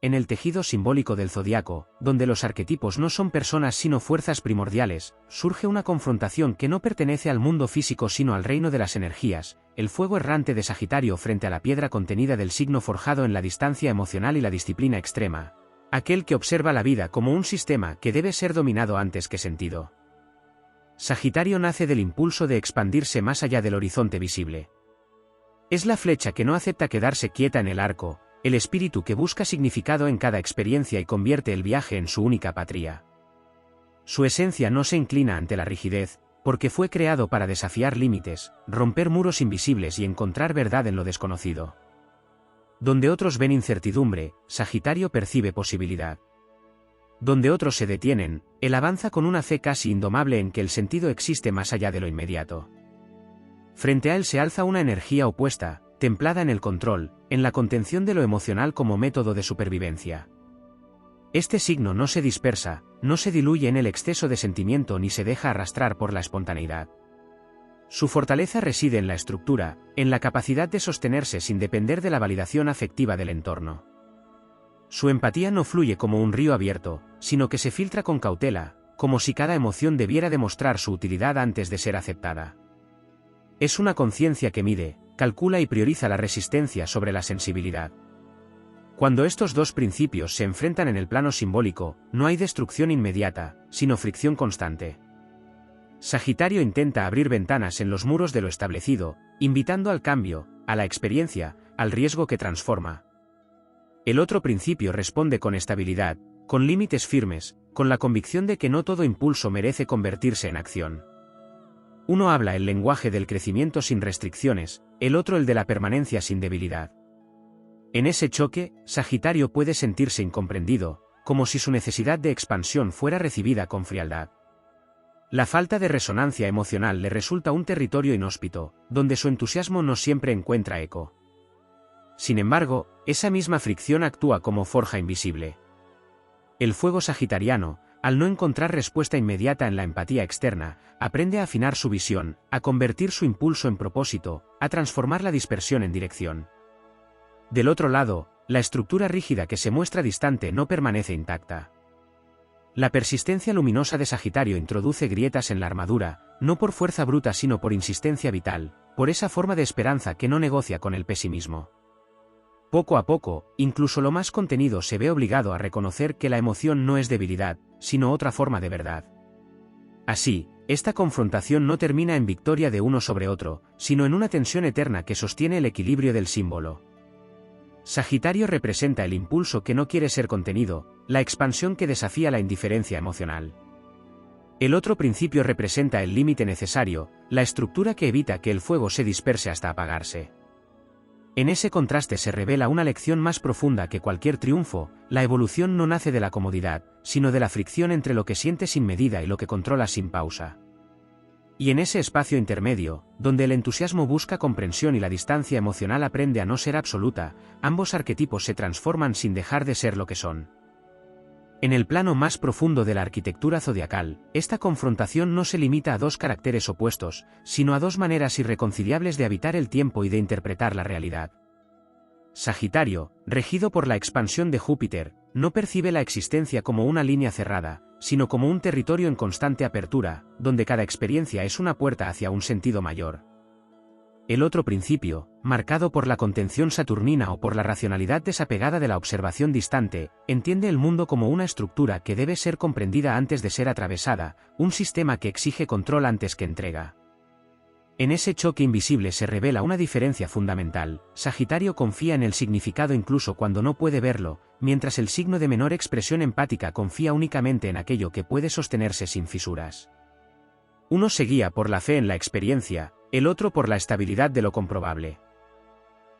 en el tejido simbólico del zodiaco, donde los arquetipos no son personas sino fuerzas primordiales, surge una confrontación que no pertenece al mundo físico sino al reino de las energías, el fuego errante de Sagitario frente a la piedra contenida del signo forjado en la distancia emocional y la disciplina extrema. Aquel que observa la vida como un sistema que debe ser dominado antes que sentido. Sagitario nace del impulso de expandirse más allá del horizonte visible. Es la flecha que no acepta quedarse quieta en el arco, el espíritu que busca significado en cada experiencia y convierte el viaje en su única patria. Su esencia no se inclina ante la rigidez, porque fue creado para desafiar límites, romper muros invisibles y encontrar verdad en lo desconocido. Donde otros ven incertidumbre, Sagitario percibe posibilidad. Donde otros se detienen, él avanza con una fe casi indomable en que el sentido existe más allá de lo inmediato. Frente a él se alza una energía opuesta, templada en el control, en la contención de lo emocional como método de supervivencia. Este signo no se dispersa, no se diluye en el exceso de sentimiento ni se deja arrastrar por la espontaneidad. Su fortaleza reside en la estructura, en la capacidad de sostenerse sin depender de la validación afectiva del entorno. Su empatía no fluye como un río abierto, sino que se filtra con cautela, como si cada emoción debiera demostrar su utilidad antes de ser aceptada. Es una conciencia que mide, calcula y prioriza la resistencia sobre la sensibilidad. Cuando estos dos principios se enfrentan en el plano simbólico, no hay destrucción inmediata, sino fricción constante. Sagitario intenta abrir ventanas en los muros de lo establecido, invitando al cambio, a la experiencia, al riesgo que transforma. El otro principio responde con estabilidad, con límites firmes, con la convicción de que no todo impulso merece convertirse en acción. Uno habla el lenguaje del crecimiento sin restricciones, el otro el de la permanencia sin debilidad. En ese choque, Sagitario puede sentirse incomprendido, como si su necesidad de expansión fuera recibida con frialdad. La falta de resonancia emocional le resulta un territorio inhóspito, donde su entusiasmo no siempre encuentra eco. Sin embargo, esa misma fricción actúa como forja invisible. El fuego sagitariano, al no encontrar respuesta inmediata en la empatía externa, aprende a afinar su visión, a convertir su impulso en propósito, a transformar la dispersión en dirección. Del otro lado, la estructura rígida que se muestra distante no permanece intacta. La persistencia luminosa de Sagitario introduce grietas en la armadura, no por fuerza bruta sino por insistencia vital, por esa forma de esperanza que no negocia con el pesimismo. Poco a poco, incluso lo más contenido se ve obligado a reconocer que la emoción no es debilidad, sino otra forma de verdad. Así, esta confrontación no termina en victoria de uno sobre otro, sino en una tensión eterna que sostiene el equilibrio del símbolo. Sagitario representa el impulso que no quiere ser contenido, la expansión que desafía la indiferencia emocional. El otro principio representa el límite necesario, la estructura que evita que el fuego se disperse hasta apagarse. En ese contraste se revela una lección más profunda que cualquier triunfo: la evolución no nace de la comodidad, sino de la fricción entre lo que siente sin medida y lo que controla sin pausa. Y en ese espacio intermedio, donde el entusiasmo busca comprensión y la distancia emocional aprende a no ser absoluta, ambos arquetipos se transforman sin dejar de ser lo que son. En el plano más profundo de la arquitectura zodiacal, esta confrontación no se limita a dos caracteres opuestos, sino a dos maneras irreconciliables de habitar el tiempo y de interpretar la realidad. Sagitario, regido por la expansión de Júpiter, no percibe la existencia como una línea cerrada, sino como un territorio en constante apertura, donde cada experiencia es una puerta hacia un sentido mayor. El otro principio, marcado por la contención saturnina o por la racionalidad desapegada de la observación distante, entiende el mundo como una estructura que debe ser comprendida antes de ser atravesada, un sistema que exige control antes que entrega. En ese choque invisible se revela una diferencia fundamental: Sagitario confía en el significado incluso cuando no puede verlo, mientras el signo de menor expresión empática confía únicamente en aquello que puede sostenerse sin fisuras. Uno se guía por la fe en la experiencia, el otro por la estabilidad de lo comprobable.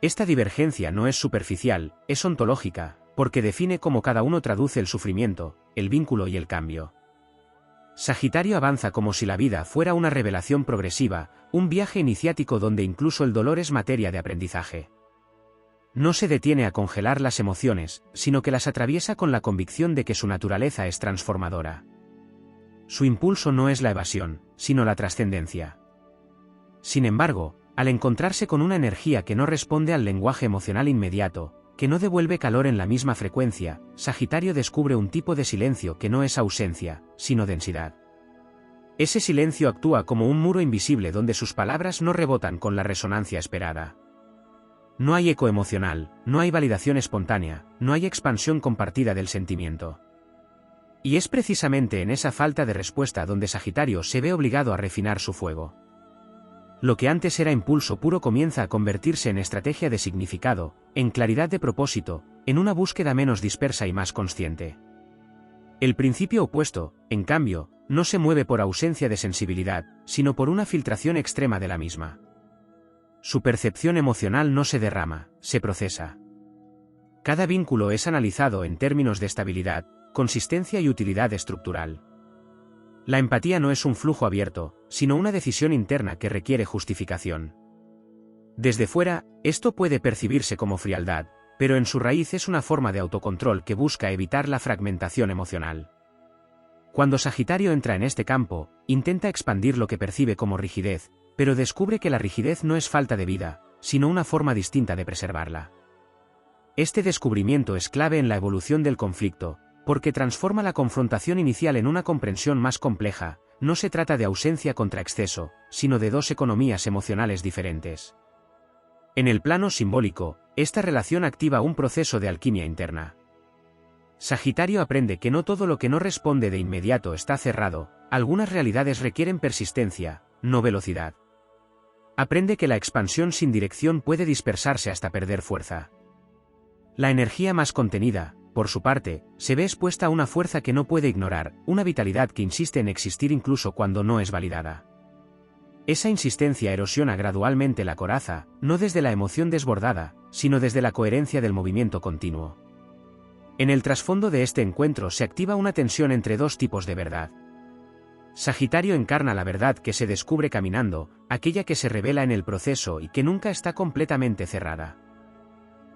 Esta divergencia no es superficial, es ontológica, porque define cómo cada uno traduce el sufrimiento, el vínculo y el cambio. Sagitario avanza como si la vida fuera una revelación progresiva, un viaje iniciático donde incluso el dolor es materia de aprendizaje. No se detiene a congelar las emociones, sino que las atraviesa con la convicción de que su naturaleza es transformadora. Su impulso no es la evasión, sino la trascendencia. Sin embargo, al encontrarse con una energía que no responde al lenguaje emocional inmediato, que no devuelve calor en la misma frecuencia, Sagitario descubre un tipo de silencio que no es ausencia, sino densidad. Ese silencio actúa como un muro invisible donde sus palabras no rebotan con la resonancia esperada. No hay eco emocional, no hay validación espontánea, no hay expansión compartida del sentimiento. Y es precisamente en esa falta de respuesta donde Sagitario se ve obligado a refinar su fuego. Lo que antes era impulso puro comienza a convertirse en estrategia de significado, en claridad de propósito, en una búsqueda menos dispersa y más consciente. El principio opuesto, en cambio, no se mueve por ausencia de sensibilidad, sino por una filtración extrema de la misma. Su percepción emocional no se derrama, se procesa. Cada vínculo es analizado en términos de estabilidad, consistencia y utilidad estructural. La empatía no es un flujo abierto, sino una decisión interna que requiere justificación. Desde fuera, esto puede percibirse como frialdad, pero en su raíz es una forma de autocontrol que busca evitar la fragmentación emocional. Cuando Sagitario entra en este campo, intenta expandir lo que percibe como rigidez, pero descubre que la rigidez no es falta de vida, sino una forma distinta de preservarla. Este descubrimiento es clave en la evolución del conflicto, porque transforma la confrontación inicial en una comprensión más compleja. No se trata de ausencia contra exceso, sino de dos economías emocionales diferentes. En el plano simbólico, esta relación activa un proceso de alquimia interna. Sagitario aprende que no todo lo que no responde de inmediato está cerrado, algunas realidades requieren persistencia, no velocidad. Aprende que la expansión sin dirección puede dispersarse hasta perder fuerza. La energía más contenida, por su parte, se ve expuesta a una fuerza que no puede ignorar, una vitalidad que insiste en existir incluso cuando no es validada. Esa insistencia erosiona gradualmente la coraza, no desde la emoción desbordada, sino desde la coherencia del movimiento continuo. En el trasfondo de este encuentro se activa una tensión entre dos tipos de verdad. Sagitario encarna la verdad que se descubre caminando, aquella que se revela en el proceso y que nunca está completamente cerrada.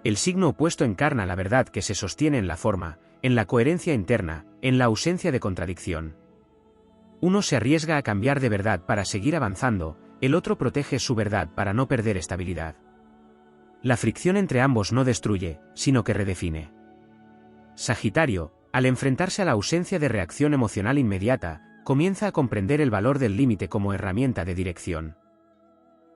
El signo opuesto encarna la verdad que se sostiene en la forma, en la coherencia interna, en la ausencia de contradicción. Uno se arriesga a cambiar de verdad para seguir avanzando, el otro protege su verdad para no perder estabilidad. La fricción entre ambos no destruye, sino que redefine. Sagitario, al enfrentarse a la ausencia de reacción emocional inmediata, comienza a comprender el valor del límite como herramienta de dirección.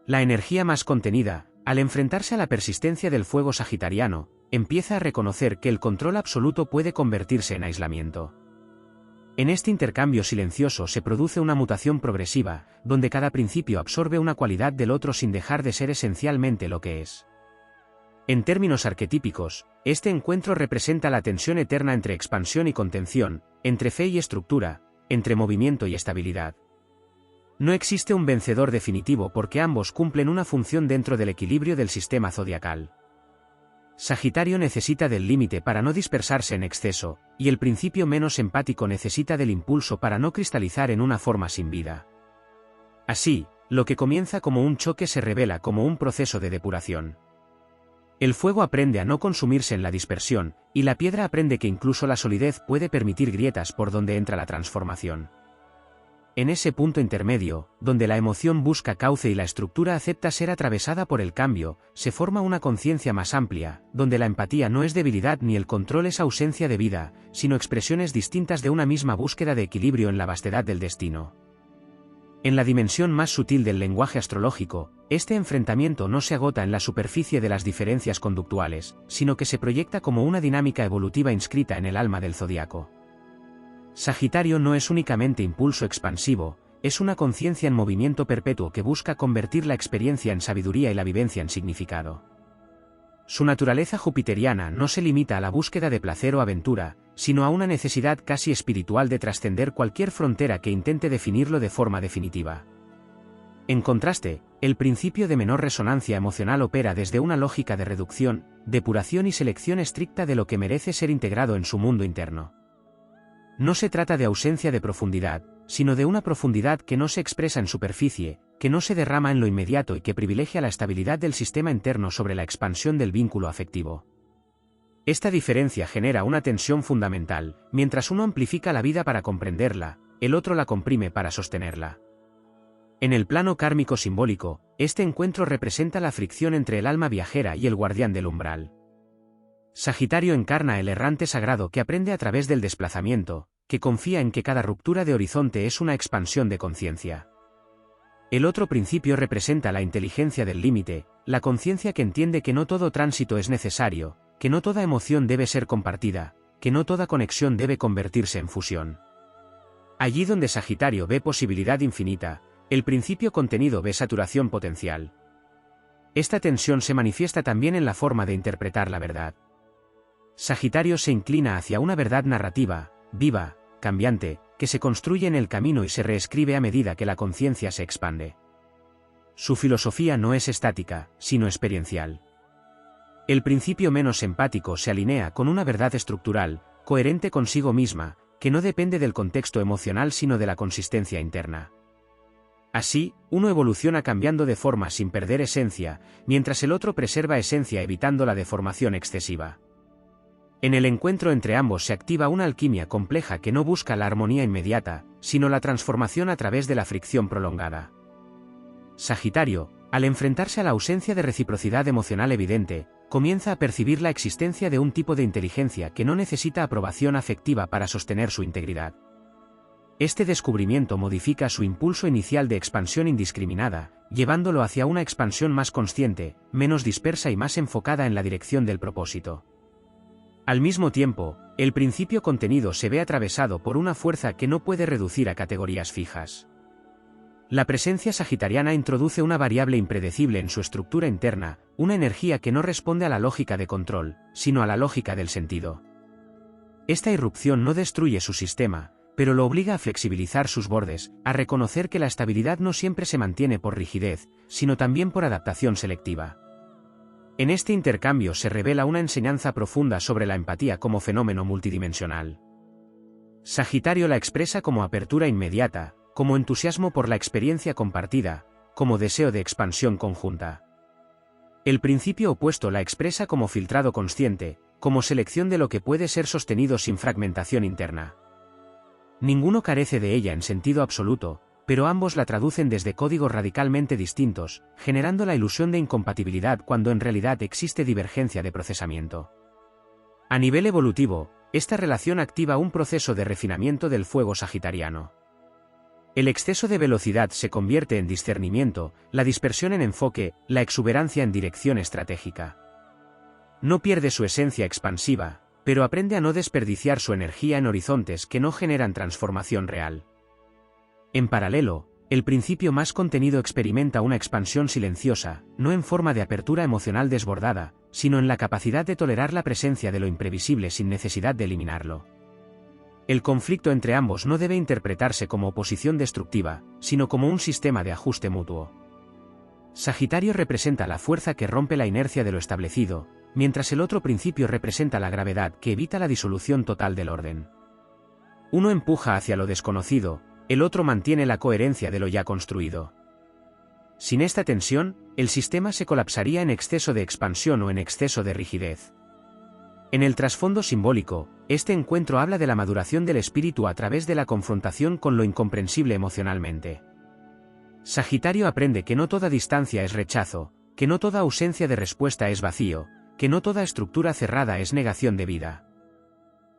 La energía más contenida, al enfrentarse a la persistencia del fuego sagitariano, empieza a reconocer que el control absoluto puede convertirse en aislamiento. En este intercambio silencioso se produce una mutación progresiva, donde cada principio absorbe una cualidad del otro sin dejar de ser esencialmente lo que es. En términos arquetípicos, este encuentro representa la tensión eterna entre expansión y contención, entre fe y estructura, entre movimiento y estabilidad. No existe un vencedor definitivo porque ambos cumplen una función dentro del equilibrio del sistema zodiacal. Sagitario necesita del límite para no dispersarse en exceso, y el principio menos empático necesita del impulso para no cristalizar en una forma sin vida. Así, lo que comienza como un choque se revela como un proceso de depuración. El fuego aprende a no consumirse en la dispersión, y la piedra aprende que incluso la solidez puede permitir grietas por donde entra la transformación. En ese punto intermedio, donde la emoción busca cauce y la estructura acepta ser atravesada por el cambio, se forma una conciencia más amplia, donde la empatía no es debilidad ni el control es ausencia de vida, sino expresiones distintas de una misma búsqueda de equilibrio en la vastedad del destino. En la dimensión más sutil del lenguaje astrológico, este enfrentamiento no se agota en la superficie de las diferencias conductuales, sino que se proyecta como una dinámica evolutiva inscrita en el alma del zodiaco. Sagitario no es únicamente impulso expansivo, es una conciencia en movimiento perpetuo que busca convertir la experiencia en sabiduría y la vivencia en significado. Su naturaleza jupiteriana no se limita a la búsqueda de placer o aventura, sino a una necesidad casi espiritual de trascender cualquier frontera que intente definirlo de forma definitiva. En contraste, el principio de menor resonancia emocional opera desde una lógica de reducción, depuración y selección estricta de lo que merece ser integrado en su mundo interno. No se trata de ausencia de profundidad, sino de una profundidad que no se expresa en superficie, que no se derrama en lo inmediato y que privilegia la estabilidad del sistema interno sobre la expansión del vínculo afectivo. Esta diferencia genera una tensión fundamental, mientras uno amplifica la vida para comprenderla, el otro la comprime para sostenerla. En el plano kármico simbólico, este encuentro representa la fricción entre el alma viajera y el guardián del umbral. Sagitario encarna el errante sagrado que aprende a través del desplazamiento, que confía en que cada ruptura de horizonte es una expansión de conciencia. El otro principio representa la inteligencia del límite, la conciencia que entiende que no todo tránsito es necesario, que no toda emoción debe ser compartida, que no toda conexión debe convertirse en fusión. Allí donde Sagitario ve posibilidad infinita, el principio contenido ve saturación potencial. Esta tensión se manifiesta también en la forma de interpretar la verdad. Sagitario se inclina hacia una verdad narrativa, viva, cambiante, que se construye en el camino y se reescribe a medida que la conciencia se expande. Su filosofía no es estática, sino experiencial. El principio menos empático se alinea con una verdad estructural, coherente consigo misma, que no depende del contexto emocional sino de la consistencia interna. Así, uno evoluciona cambiando de forma sin perder esencia, mientras el otro preserva esencia evitando la deformación excesiva. En el encuentro entre ambos se activa una alquimia compleja que no busca la armonía inmediata, sino la transformación a través de la fricción prolongada. Sagitario, al enfrentarse a la ausencia de reciprocidad emocional evidente, comienza a percibir la existencia de un tipo de inteligencia que no necesita aprobación afectiva para sostener su integridad. Este descubrimiento modifica su impulso inicial de expansión indiscriminada, llevándolo hacia una expansión más consciente, menos dispersa y más enfocada en la dirección del propósito. Al mismo tiempo, el principio contenido se ve atravesado por una fuerza que no puede reducir a categorías fijas. La presencia sagitariana introduce una variable impredecible en su estructura interna, una energía que no responde a la lógica de control, sino a la lógica del sentido. Esta irrupción no destruye su sistema, pero lo obliga a flexibilizar sus bordes, a reconocer que la estabilidad no siempre se mantiene por rigidez, sino también por adaptación selectiva. En este intercambio se revela una enseñanza profunda sobre la empatía como fenómeno multidimensional. Sagitario la expresa como apertura inmediata, como entusiasmo por la experiencia compartida, como deseo de expansión conjunta. El principio opuesto la expresa como filtrado consciente, como selección de lo que puede ser sostenido sin fragmentación interna. Ninguno carece de ella en sentido absoluto, pero ambos la traducen desde códigos radicalmente distintos, generando la ilusión de incompatibilidad cuando en realidad existe divergencia de procesamiento. A nivel evolutivo, esta relación activa un proceso de refinamiento del fuego sagitariano. El exceso de velocidad se convierte en discernimiento, la dispersión en enfoque, la exuberancia en dirección estratégica. No pierde su esencia expansiva, pero aprende a no desperdiciar su energía en horizontes que no generan transformación real. En paralelo, el principio más contenido experimenta una expansión silenciosa, no en forma de apertura emocional desbordada, sino en la capacidad de tolerar la presencia de lo imprevisible sin necesidad de eliminarlo. El conflicto entre ambos no debe interpretarse como oposición destructiva, sino como un sistema de ajuste mutuo. Sagitario representa la fuerza que rompe la inercia de lo establecido, mientras el otro principio representa la gravedad que evita la disolución total del orden. Uno empuja hacia lo desconocido, el otro mantiene la coherencia de lo ya construido. Sin esta tensión, el sistema se colapsaría en exceso de expansión o en exceso de rigidez. En el trasfondo simbólico, este encuentro habla de la maduración del espíritu a través de la confrontación con lo incomprensible emocionalmente. Sagitario aprende que no toda distancia es rechazo, que no toda ausencia de respuesta es vacío, que no toda estructura cerrada es negación de vida.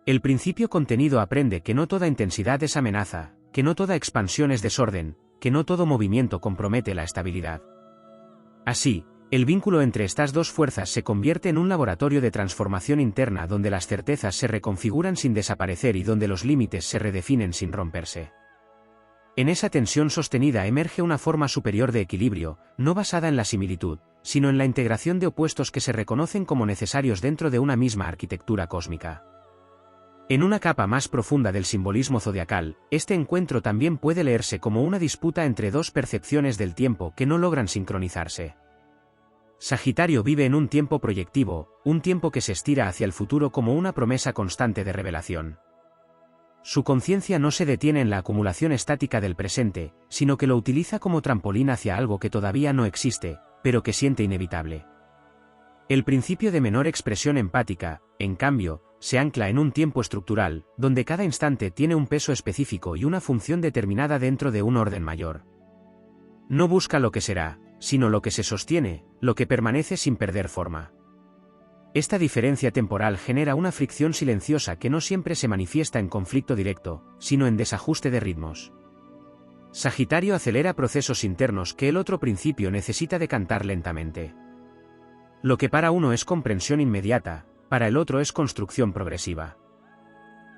El principio contenido aprende que no toda intensidad es amenaza, que no toda expansión es desorden, que no todo movimiento compromete la estabilidad. Así, el vínculo entre estas dos fuerzas se convierte en un laboratorio de transformación interna donde las certezas se reconfiguran sin desaparecer y donde los límites se redefinen sin romperse. En esa tensión sostenida emerge una forma superior de equilibrio, no basada en la similitud, sino en la integración de opuestos que se reconocen como necesarios dentro de una misma arquitectura cósmica. En una capa más profunda del simbolismo zodiacal, este encuentro también puede leerse como una disputa entre dos percepciones del tiempo que no logran sincronizarse. Sagitario vive en un tiempo proyectivo, un tiempo que se estira hacia el futuro como una promesa constante de revelación. Su conciencia no se detiene en la acumulación estática del presente, sino que lo utiliza como trampolín hacia algo que todavía no existe, pero que siente inevitable. El principio de menor expresión empática, en cambio, se ancla en un tiempo estructural, donde cada instante tiene un peso específico y una función determinada dentro de un orden mayor. No busca lo que será, sino lo que se sostiene, lo que permanece sin perder forma. Esta diferencia temporal genera una fricción silenciosa que no siempre se manifiesta en conflicto directo, sino en desajuste de ritmos. Sagitario acelera procesos internos que el otro principio necesita decantar lentamente. Lo que para uno es comprensión inmediata, para el otro es construcción progresiva.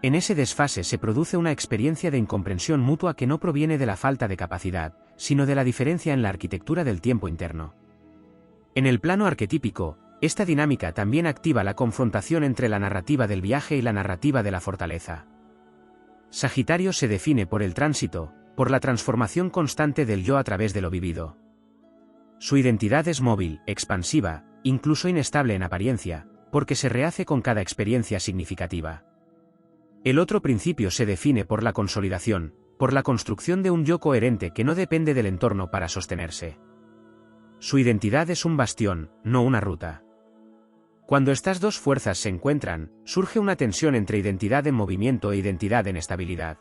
En ese desfase se produce una experiencia de incomprensión mutua que no proviene de la falta de capacidad, sino de la diferencia en la arquitectura del tiempo interno. En el plano arquetípico, esta dinámica también activa la confrontación entre la narrativa del viaje y la narrativa de la fortaleza. Sagitario se define por el tránsito, por la transformación constante del yo a través de lo vivido. Su identidad es móvil, expansiva, incluso inestable en apariencia, porque se rehace con cada experiencia significativa. El otro principio se define por la consolidación, por la construcción de un yo coherente que no depende del entorno para sostenerse. Su identidad es un bastión, no una ruta. Cuando estas dos fuerzas se encuentran, surge una tensión entre identidad en movimiento e identidad en estabilidad.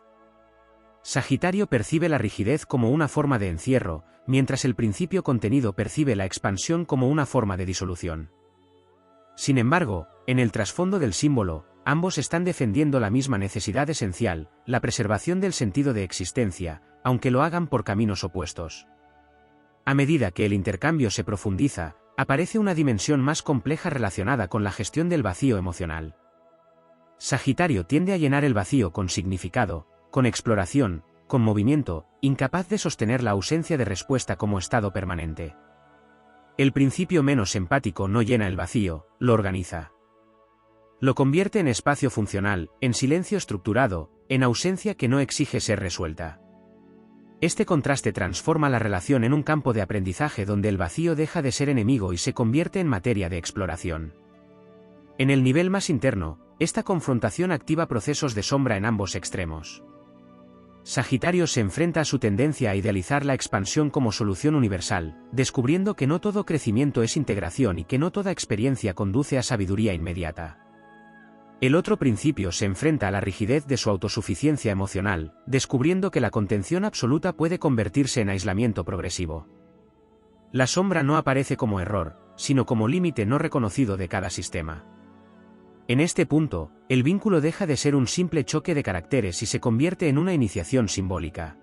Sagitario percibe la rigidez como una forma de encierro, mientras el principio contenido percibe la expansión como una forma de disolución. Sin embargo, en el trasfondo del símbolo, ambos están defendiendo la misma necesidad esencial, la preservación del sentido de existencia, aunque lo hagan por caminos opuestos. A medida que el intercambio se profundiza, aparece una dimensión más compleja relacionada con la gestión del vacío emocional. Sagitario tiende a llenar el vacío con significado, con exploración, con movimiento, incapaz de sostener la ausencia de respuesta como estado permanente. El principio menos empático no llena el vacío, lo organiza. Lo convierte en espacio funcional, en silencio estructurado, en ausencia que no exige ser resuelta. Este contraste transforma la relación en un campo de aprendizaje donde el vacío deja de ser enemigo y se convierte en materia de exploración. En el nivel más interno, esta confrontación activa procesos de sombra en ambos extremos. Sagitario se enfrenta a su tendencia a idealizar la expansión como solución universal, descubriendo que no todo crecimiento es integración y que no toda experiencia conduce a sabiduría inmediata. El otro principio se enfrenta a la rigidez de su autosuficiencia emocional, descubriendo que la contención absoluta puede convertirse en aislamiento progresivo. La sombra no aparece como error, sino como límite no reconocido de cada sistema. En este punto, el vínculo deja de ser un simple choque de caracteres y se convierte en una iniciación simbólica.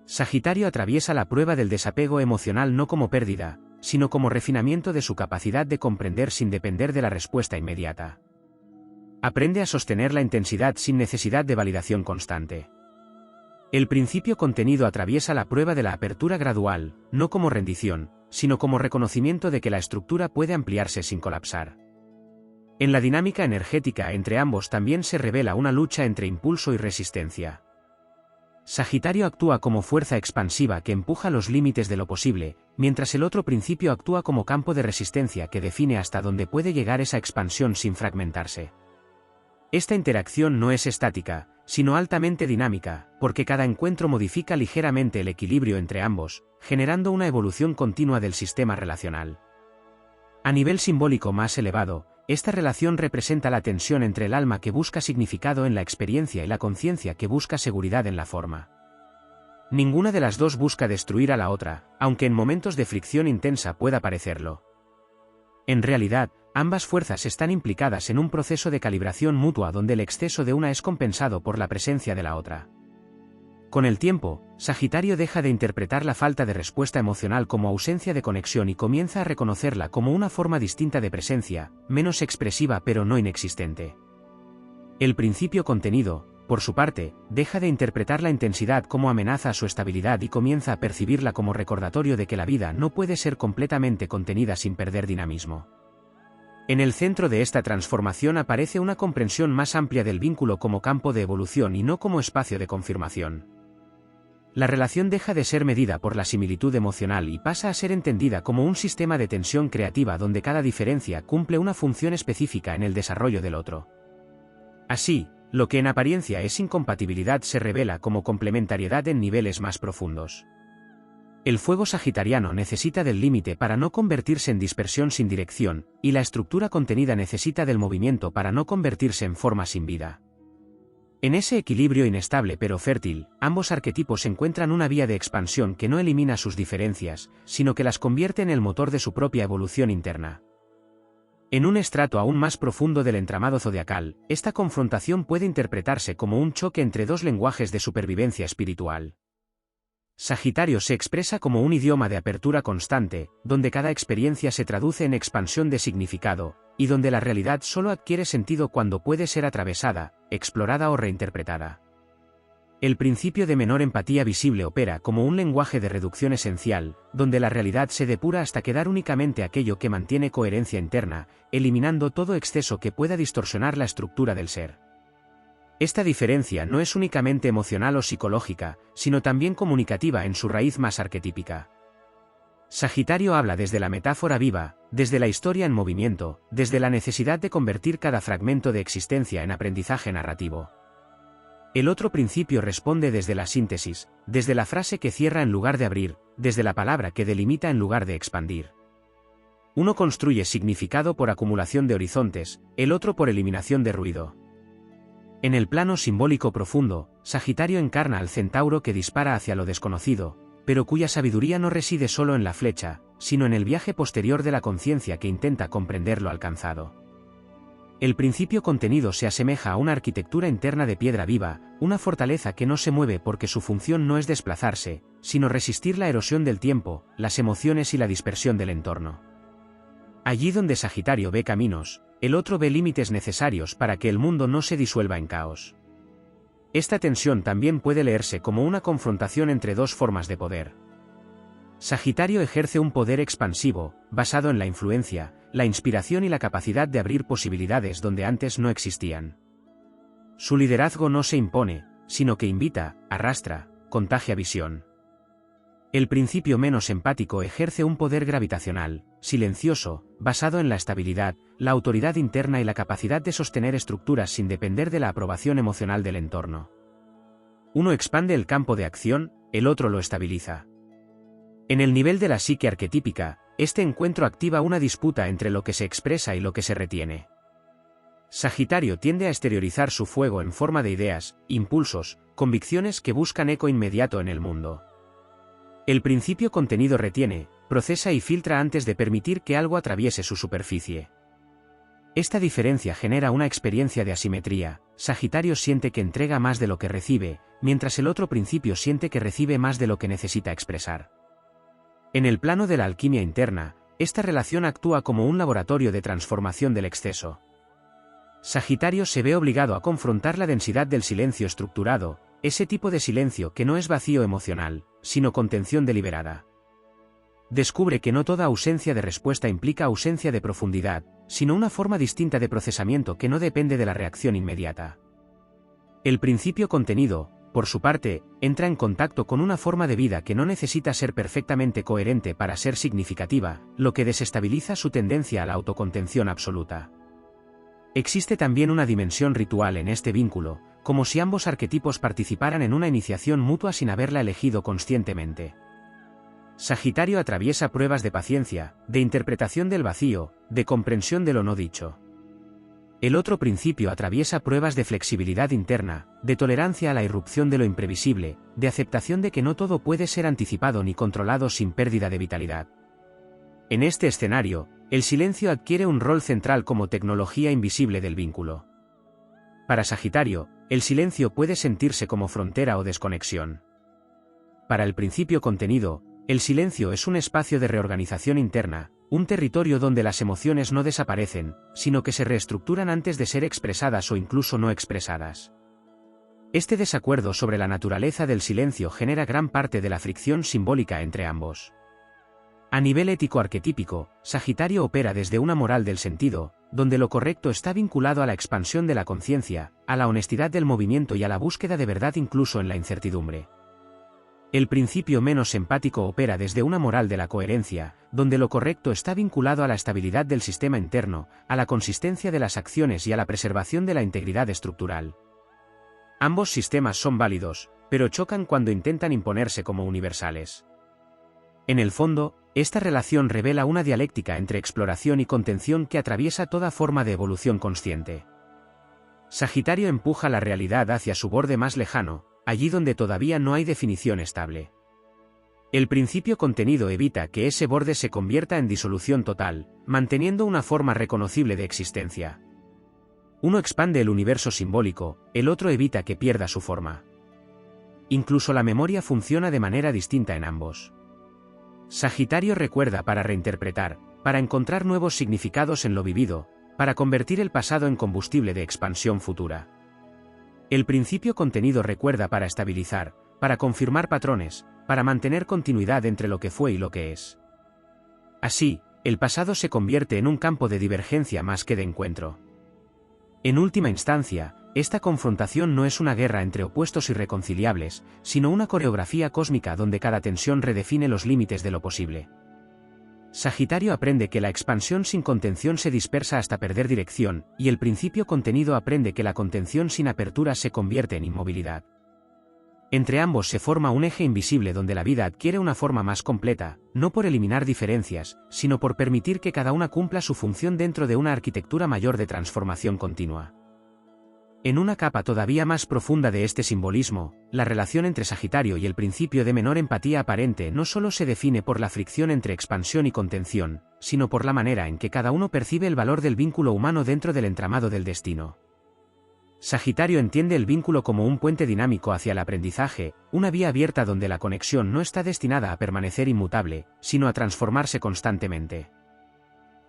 Sagitario atraviesa la prueba del desapego emocional no como pérdida, sino como refinamiento de su capacidad de comprender sin depender de la respuesta inmediata. Aprende a sostener la intensidad sin necesidad de validación constante. El principio contenido atraviesa la prueba de la apertura gradual, no como rendición, sino como reconocimiento de que la estructura puede ampliarse sin colapsar. En la dinámica energética entre ambos también se revela una lucha entre impulso y resistencia. Sagitario actúa como fuerza expansiva que empuja los límites de lo posible, mientras el otro principio actúa como campo de resistencia que define hasta dónde puede llegar esa expansión sin fragmentarse. Esta interacción no es estática, sino altamente dinámica, porque cada encuentro modifica ligeramente el equilibrio entre ambos, generando una evolución continua del sistema relacional. A nivel simbólico más elevado, esta relación representa la tensión entre el alma que busca significado en la experiencia y la conciencia que busca seguridad en la forma. Ninguna de las dos busca destruir a la otra, aunque en momentos de fricción intensa pueda parecerlo. En realidad, ambas fuerzas están implicadas en un proceso de calibración mutua donde el exceso de una es compensado por la presencia de la otra. Con el tiempo, Sagitario deja de interpretar la falta de respuesta emocional como ausencia de conexión y comienza a reconocerla como una forma distinta de presencia, menos expresiva pero no inexistente. El principio contenido, por su parte, deja de interpretar la intensidad como amenaza a su estabilidad y comienza a percibirla como recordatorio de que la vida no puede ser completamente contenida sin perder dinamismo. En el centro de esta transformación aparece una comprensión más amplia del vínculo como campo de evolución y no como espacio de confirmación. La relación deja de ser medida por la similitud emocional y pasa a ser entendida como un sistema de tensión creativa donde cada diferencia cumple una función específica en el desarrollo del otro. Así, lo que en apariencia es incompatibilidad se revela como complementariedad en niveles más profundos. El fuego sagitariano necesita del límite para no convertirse en dispersión sin dirección, y la estructura contenida necesita del movimiento para no convertirse en forma sin vida. En ese equilibrio inestable pero fértil, ambos arquetipos encuentran una vía de expansión que no elimina sus diferencias, sino que las convierte en el motor de su propia evolución interna. En un estrato aún más profundo del entramado zodiacal, esta confrontación puede interpretarse como un choque entre dos lenguajes de supervivencia espiritual. Sagitario se expresa como un idioma de apertura constante, donde cada experiencia se traduce en expansión de significado, y donde la realidad solo adquiere sentido cuando puede ser atravesada, explorada o reinterpretada. El principio de menor empatía visible opera como un lenguaje de reducción esencial, donde la realidad se depura hasta quedar únicamente aquello que mantiene coherencia interna, eliminando todo exceso que pueda distorsionar la estructura del ser. Esta diferencia no es únicamente emocional o psicológica, sino también comunicativa en su raíz más arquetípica. Sagitario habla desde la metáfora viva, desde la historia en movimiento, desde la necesidad de convertir cada fragmento de existencia en aprendizaje narrativo. El otro principio responde desde la síntesis, desde la frase que cierra en lugar de abrir, desde la palabra que delimita en lugar de expandir. Uno construye significado por acumulación de horizontes, el otro por eliminación de ruido. En el plano simbólico profundo, Sagitario encarna al centauro que dispara hacia lo desconocido, pero cuya sabiduría no reside solo en la flecha, sino en el viaje posterior de la conciencia que intenta comprender lo alcanzado. El principio contenido se asemeja a una arquitectura interna de piedra viva, una fortaleza que no se mueve porque su función no es desplazarse, sino resistir la erosión del tiempo, las emociones y la dispersión del entorno. Allí donde Sagitario ve caminos, el otro ve límites necesarios para que el mundo no se disuelva en caos. Esta tensión también puede leerse como una confrontación entre dos formas de poder. Sagitario ejerce un poder expansivo, basado en la influencia, la inspiración y la capacidad de abrir posibilidades donde antes no existían. Su liderazgo no se impone, sino que invita, arrastra, contagia visión. El principio menos empático ejerce un poder gravitacional, silencioso, basado en la estabilidad, la autoridad interna y la capacidad de sostener estructuras sin depender de la aprobación emocional del entorno. Uno expande el campo de acción, el otro lo estabiliza. En el nivel de la psique arquetípica, este encuentro activa una disputa entre lo que se expresa y lo que se retiene. Sagitario tiende a exteriorizar su fuego en forma de ideas, impulsos, convicciones que buscan eco inmediato en el mundo. El principio contenido retiene, procesa y filtra antes de permitir que algo atraviese su superficie. Esta diferencia genera una experiencia de asimetría. Sagitario siente que entrega más de lo que recibe, mientras el otro principio siente que recibe más de lo que necesita expresar. En el plano de la alquimia interna, esta relación actúa como un laboratorio de transformación del exceso. Sagitario se ve obligado a confrontar la densidad del silencio estructurado, ese tipo de silencio que no es vacío emocional, sino contención deliberada. Descubre que no toda ausencia de respuesta implica ausencia de profundidad, sino una forma distinta de procesamiento que no depende de la reacción inmediata. El principio contenido, por su parte, entra en contacto con una forma de vida que no necesita ser perfectamente coherente para ser significativa, lo que desestabiliza su tendencia a la autocontención absoluta. Existe también una dimensión ritual en este vínculo, como si ambos arquetipos participaran en una iniciación mutua sin haberla elegido conscientemente. Sagitario atraviesa pruebas de paciencia, de interpretación del vacío, de comprensión de lo no dicho. El otro principio atraviesa pruebas de flexibilidad interna, de tolerancia a la irrupción de lo imprevisible, de aceptación de que no todo puede ser anticipado ni controlado sin pérdida de vitalidad. En este escenario, el silencio adquiere un rol central como tecnología invisible del vínculo. Para Sagitario, el silencio puede sentirse como frontera o desconexión. Para el principio contenido, el silencio es un espacio de reorganización interna, un territorio donde las emociones no desaparecen, sino que se reestructuran antes de ser expresadas o incluso no expresadas. Este desacuerdo sobre la naturaleza del silencio genera gran parte de la fricción simbólica entre ambos. A nivel ético arquetípico, Sagitario opera desde una moral del sentido, donde lo correcto está vinculado a la expansión de la conciencia, a la honestidad del movimiento y a la búsqueda de verdad incluso en la incertidumbre. El principio menos empático opera desde una moral de la coherencia, donde lo correcto está vinculado a la estabilidad del sistema interno, a la consistencia de las acciones y a la preservación de la integridad estructural. Ambos sistemas son válidos, pero chocan cuando intentan imponerse como universales. En el fondo, esta relación revela una dialéctica entre exploración y contención que atraviesa toda forma de evolución consciente. Sagitario empuja la realidad hacia su borde más lejano, allí donde todavía no hay definición estable. El principio contenido evita que ese borde se convierta en disolución total, manteniendo una forma reconocible de existencia. Uno expande el universo simbólico, el otro evita que pierda su forma. Incluso la memoria funciona de manera distinta en ambos. Sagitario recuerda para reinterpretar, para encontrar nuevos significados en lo vivido, para convertir el pasado en combustible de expansión futura. El principio contenido recuerda para estabilizar, para confirmar patrones, para mantener continuidad entre lo que fue y lo que es. Así, el pasado se convierte en un campo de divergencia más que de encuentro. En última instancia, esta confrontación no es una guerra entre opuestos irreconciliables, sino una coreografía cósmica donde cada tensión redefine los límites de lo posible. Sagitario aprende que la expansión sin contención se dispersa hasta perder dirección, y el principio contenido aprende que la contención sin apertura se convierte en inmovilidad. Entre ambos se forma un eje invisible donde la vida adquiere una forma más completa, no por eliminar diferencias, sino por permitir que cada una cumpla su función dentro de una arquitectura mayor de transformación continua. En una capa todavía más profunda de este simbolismo, la relación entre Sagitario y el principio de menor empatía aparente no solo se define por la fricción entre expansión y contención, sino por la manera en que cada uno percibe el valor del vínculo humano dentro del entramado del destino. Sagitario entiende el vínculo como un puente dinámico hacia el aprendizaje, una vía abierta donde la conexión no está destinada a permanecer inmutable, sino a transformarse constantemente.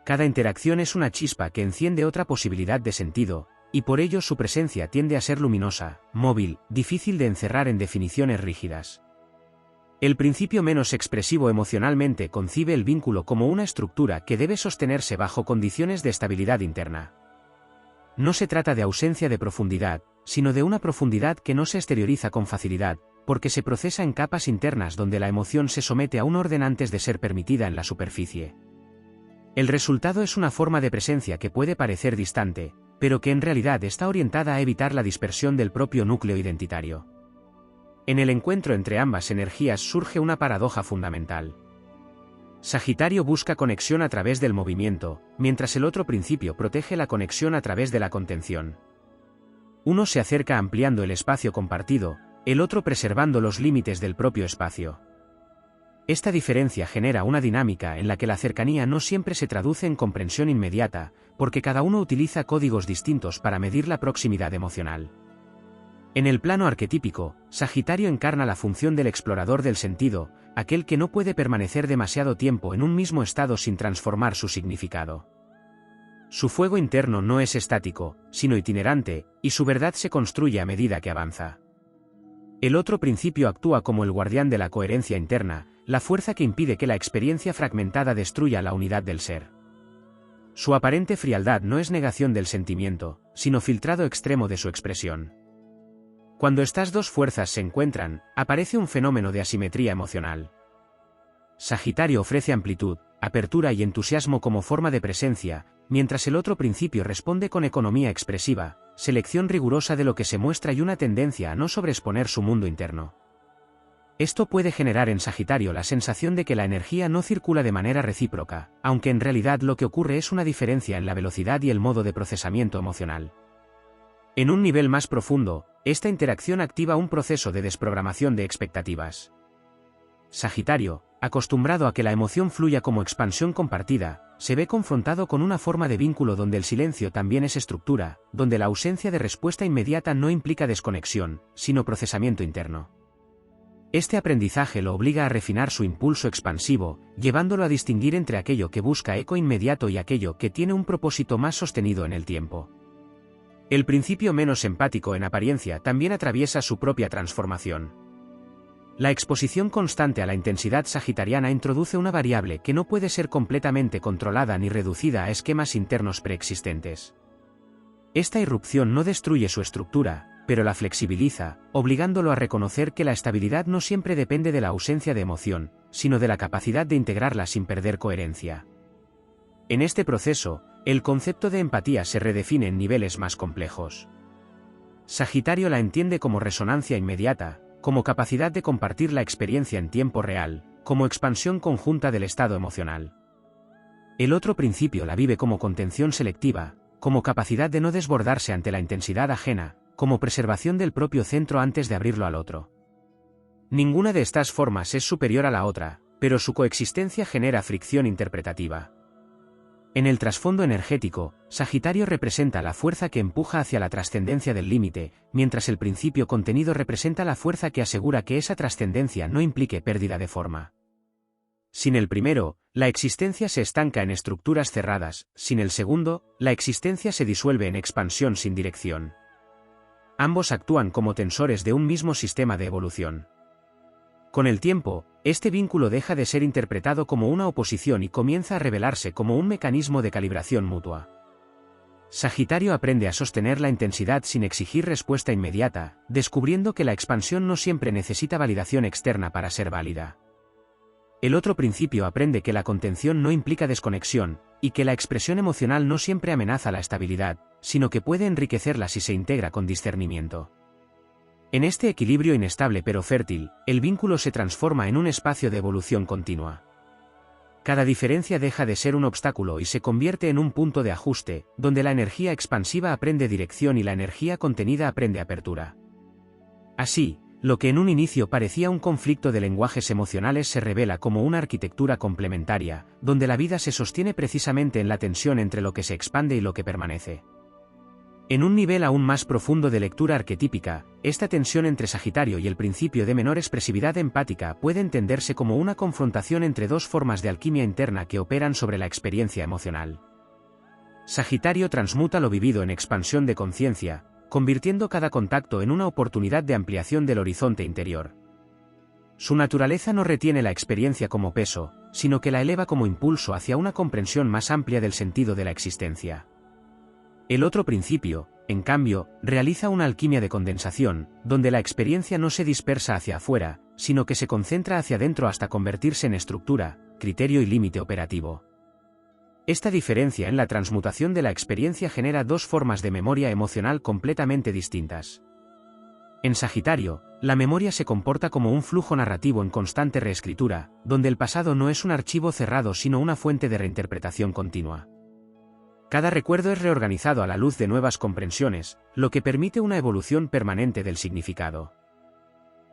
Cada interacción es una chispa que enciende otra posibilidad de sentido, y por ello su presencia tiende a ser luminosa, móvil, difícil de encerrar en definiciones rígidas. El principio menos expresivo emocionalmente concibe el vínculo como una estructura que debe sostenerse bajo condiciones de estabilidad interna. No se trata de ausencia de profundidad, sino de una profundidad que no se exterioriza con facilidad, porque se procesa en capas internas donde la emoción se somete a un orden antes de ser permitida en la superficie. El resultado es una forma de presencia que puede parecer distante, pero que en realidad está orientada a evitar la dispersión del propio núcleo identitario. En el encuentro entre ambas energías surge una paradoja fundamental. Sagitario busca conexión a través del movimiento, mientras el otro principio protege la conexión a través de la contención. Uno se acerca ampliando el espacio compartido, el otro preservando los límites del propio espacio. Esta diferencia genera una dinámica en la que la cercanía no siempre se traduce en comprensión inmediata, porque cada uno utiliza códigos distintos para medir la proximidad emocional. En el plano arquetípico, Sagitario encarna la función del explorador del sentido, aquel que no puede permanecer demasiado tiempo en un mismo estado sin transformar su significado. Su fuego interno no es estático, sino itinerante, y su verdad se construye a medida que avanza. El otro principio actúa como el guardián de la coherencia interna, la fuerza que impide que la experiencia fragmentada destruya la unidad del ser. Su aparente frialdad no es negación del sentimiento, sino filtrado extremo de su expresión. Cuando estas dos fuerzas se encuentran, aparece un fenómeno de asimetría emocional. Sagitario ofrece amplitud, apertura y entusiasmo como forma de presencia, mientras el otro principio responde con economía expresiva, selección rigurosa de lo que se muestra y una tendencia a no sobreexponer su mundo interno. Esto puede generar en Sagitario la sensación de que la energía no circula de manera recíproca, aunque en realidad lo que ocurre es una diferencia en la velocidad y el modo de procesamiento emocional. En un nivel más profundo, esta interacción activa un proceso de desprogramación de expectativas. Sagitario, acostumbrado a que la emoción fluya como expansión compartida, se ve confrontado con una forma de vínculo donde el silencio también es estructura, donde la ausencia de respuesta inmediata no implica desconexión, sino procesamiento interno. Este aprendizaje lo obliga a refinar su impulso expansivo, llevándolo a distinguir entre aquello que busca eco inmediato y aquello que tiene un propósito más sostenido en el tiempo. El principio menos empático en apariencia también atraviesa su propia transformación. La exposición constante a la intensidad sagitariana introduce una variable que no puede ser completamente controlada ni reducida a esquemas internos preexistentes. Esta irrupción no destruye su estructura, pero la flexibiliza, obligándolo a reconocer que la estabilidad no siempre depende de la ausencia de emoción, sino de la capacidad de integrarla sin perder coherencia. En este proceso, el concepto de empatía se redefine en niveles más complejos. Sagitario la entiende como resonancia inmediata, como capacidad de compartir la experiencia en tiempo real, como expansión conjunta del estado emocional. El otro principio la vive como contención selectiva, como capacidad de no desbordarse ante la intensidad ajena, como preservación del propio centro antes de abrirlo al otro. Ninguna de estas formas es superior a la otra, pero su coexistencia genera fricción interpretativa. En el trasfondo energético, Sagitario representa la fuerza que empuja hacia la trascendencia del límite, mientras el principio contenido representa la fuerza que asegura que esa trascendencia no implique pérdida de forma. Sin el primero, la existencia se estanca en estructuras cerradas; sin el segundo, la existencia se disuelve en expansión sin dirección. Ambos actúan como tensores de un mismo sistema de evolución. Con el tiempo, este vínculo deja de ser interpretado como una oposición y comienza a revelarse como un mecanismo de calibración mutua. Sagitario aprende a sostener la intensidad sin exigir respuesta inmediata, descubriendo que la expansión no siempre necesita validación externa para ser válida. El otro principio aprende que la contención no implica desconexión, y que la expresión emocional no siempre amenaza la estabilidad, sino que puede enriquecerla si se integra con discernimiento. En este equilibrio inestable pero fértil, el vínculo se transforma en un espacio de evolución continua. Cada diferencia deja de ser un obstáculo y se convierte en un punto de ajuste, donde la energía expansiva aprende dirección y la energía contenida aprende apertura. Así, lo que en un inicio parecía un conflicto de lenguajes emocionales se revela como una arquitectura complementaria, donde la vida se sostiene precisamente en la tensión entre lo que se expande y lo que permanece. En un nivel aún más profundo de lectura arquetípica, esta tensión entre Sagitario y el principio de menor expresividad empática puede entenderse como una confrontación entre dos formas de alquimia interna que operan sobre la experiencia emocional. Sagitario transmuta lo vivido en expansión de conciencia, convirtiendo cada contacto en una oportunidad de ampliación del horizonte interior. Su naturaleza no retiene la experiencia como peso, sino que la eleva como impulso hacia una comprensión más amplia del sentido de la existencia. El otro principio, en cambio, realiza una alquimia de condensación, donde la experiencia no se dispersa hacia afuera, sino que se concentra hacia adentro hasta convertirse en estructura, criterio y límite operativo. Esta diferencia en la transmutación de la experiencia genera dos formas de memoria emocional completamente distintas. En Sagitario, la memoria se comporta como un flujo narrativo en constante reescritura, donde el pasado no es un archivo cerrado sino una fuente de reinterpretación continua. Cada recuerdo es reorganizado a la luz de nuevas comprensiones, lo que permite una evolución permanente del significado.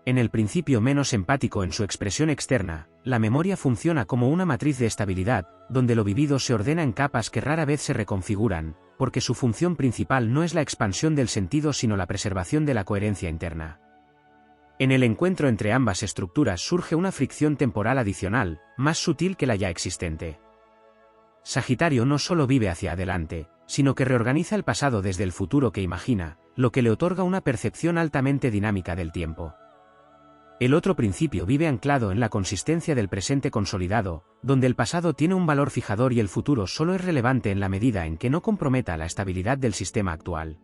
En el principio menos empático en su expresión externa, la memoria funciona como una matriz de estabilidad, donde lo vivido se ordena en capas que rara vez se reconfiguran, porque su función principal no es la expansión del sentido sino la preservación de la coherencia interna. En el encuentro entre ambas estructuras surge una fricción temporal adicional, más sutil que la ya existente. Sagitario no solo vive hacia adelante, sino que reorganiza el pasado desde el futuro que imagina, lo que le otorga una percepción altamente dinámica del tiempo. El otro principio vive anclado en la consistencia del presente consolidado, donde el pasado tiene un valor fijador y el futuro solo es relevante en la medida en que no comprometa la estabilidad del sistema actual.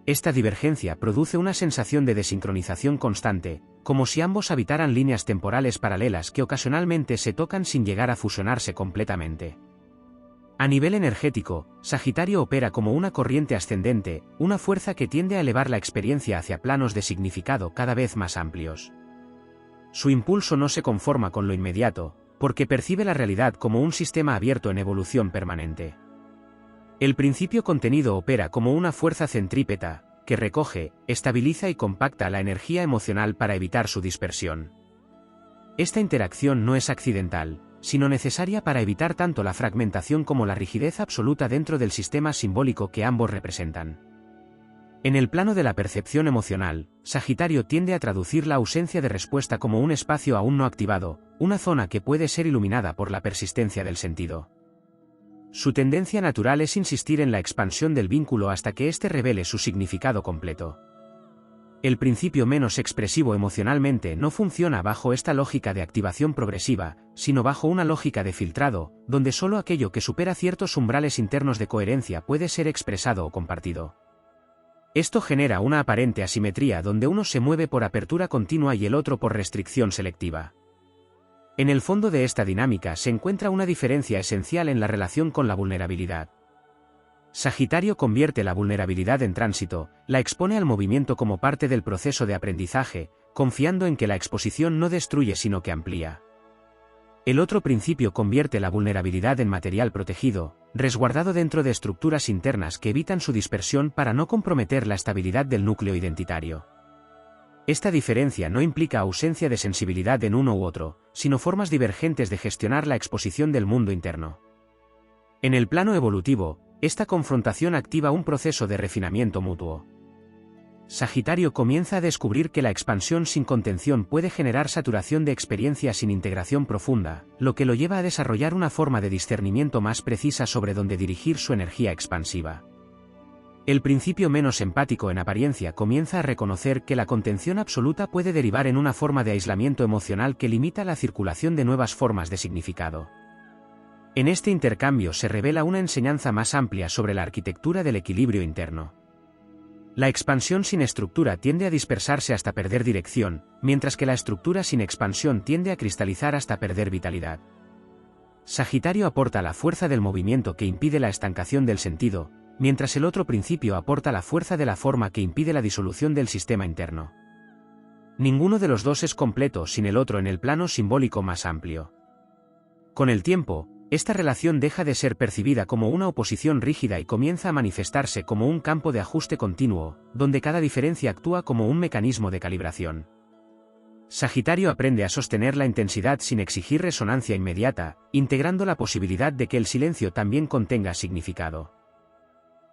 Esta divergencia produce una sensación de desincronización constante, como si ambos habitaran líneas temporales paralelas que ocasionalmente se tocan sin llegar a fusionarse completamente. A nivel energético, Sagitario opera como una corriente ascendente, una fuerza que tiende a elevar la experiencia hacia planos de significado cada vez más amplios. Su impulso no se conforma con lo inmediato, porque percibe la realidad como un sistema abierto en evolución permanente. El principio contenido opera como una fuerza centrípeta, que recoge, estabiliza y compacta la energía emocional para evitar su dispersión. Esta interacción no es accidental, sino necesaria para evitar tanto la fragmentación como la rigidez absoluta dentro del sistema simbólico que ambos representan. En el plano de la percepción emocional, Sagitario tiende a traducir la ausencia de respuesta como un espacio aún no activado, una zona que puede ser iluminada por la persistencia del sentido. Su tendencia natural es insistir en la expansión del vínculo hasta que éste revele su significado completo. El principio menos expresivo emocionalmente no funciona bajo esta lógica de activación progresiva, sino bajo una lógica de filtrado, donde solo aquello que supera ciertos umbrales internos de coherencia puede ser expresado o compartido. Esto genera una aparente asimetría donde uno se mueve por apertura continua y el otro por restricción selectiva. En el fondo de esta dinámica se encuentra una diferencia esencial en la relación con la vulnerabilidad. Sagitario convierte la vulnerabilidad en tránsito, la expone al movimiento como parte del proceso de aprendizaje, confiando en que la exposición no destruye sino que amplía. El otro principio convierte la vulnerabilidad en material protegido, resguardado dentro de estructuras internas que evitan su dispersión para no comprometer la estabilidad del núcleo identitario. Esta diferencia no implica ausencia de sensibilidad en uno u otro, sino formas divergentes de gestionar la exposición del mundo interno. En el plano evolutivo, esta confrontación activa un proceso de refinamiento mutuo. Sagitario comienza a descubrir que la expansión sin contención puede generar saturación de experiencia sin integración profunda, lo que lo lleva a desarrollar una forma de discernimiento más precisa sobre dónde dirigir su energía expansiva. El principio menos empático en apariencia comienza a reconocer que la contención absoluta puede derivar en una forma de aislamiento emocional que limita la circulación de nuevas formas de significado. En este intercambio se revela una enseñanza más amplia sobre la arquitectura del equilibrio interno. La expansión sin estructura tiende a dispersarse hasta perder dirección, mientras que la estructura sin expansión tiende a cristalizar hasta perder vitalidad. Sagitario aporta la fuerza del movimiento que impide la estancación del sentido, mientras el otro principio aporta la fuerza de la forma que impide la disolución del sistema interno. Ninguno de los dos es completo sin el otro en el plano simbólico más amplio. Con el tiempo, esta relación deja de ser percibida como una oposición rígida y comienza a manifestarse como un campo de ajuste continuo, donde cada diferencia actúa como un mecanismo de calibración. Sagitario aprende a sostener la intensidad sin exigir resonancia inmediata, integrando la posibilidad de que el silencio también contenga significado.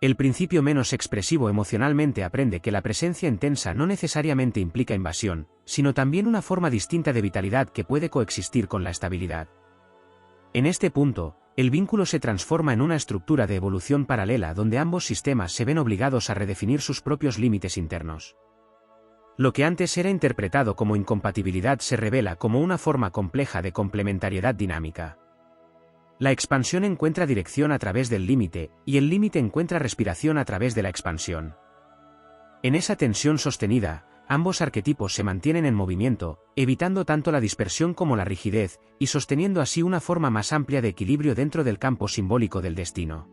El principio menos expresivo emocionalmente aprende que la presencia intensa no necesariamente implica invasión, sino también una forma distinta de vitalidad que puede coexistir con la estabilidad. En este punto, el vínculo se transforma en una estructura de evolución paralela donde ambos sistemas se ven obligados a redefinir sus propios límites internos. Lo que antes era interpretado como incompatibilidad se revela como una forma compleja de complementariedad dinámica. La expansión encuentra dirección a través del límite, y el límite encuentra respiración a través de la expansión. En esa tensión sostenida, ambos arquetipos se mantienen en movimiento, evitando tanto la dispersión como la rigidez, y sosteniendo así una forma más amplia de equilibrio dentro del campo simbólico del destino.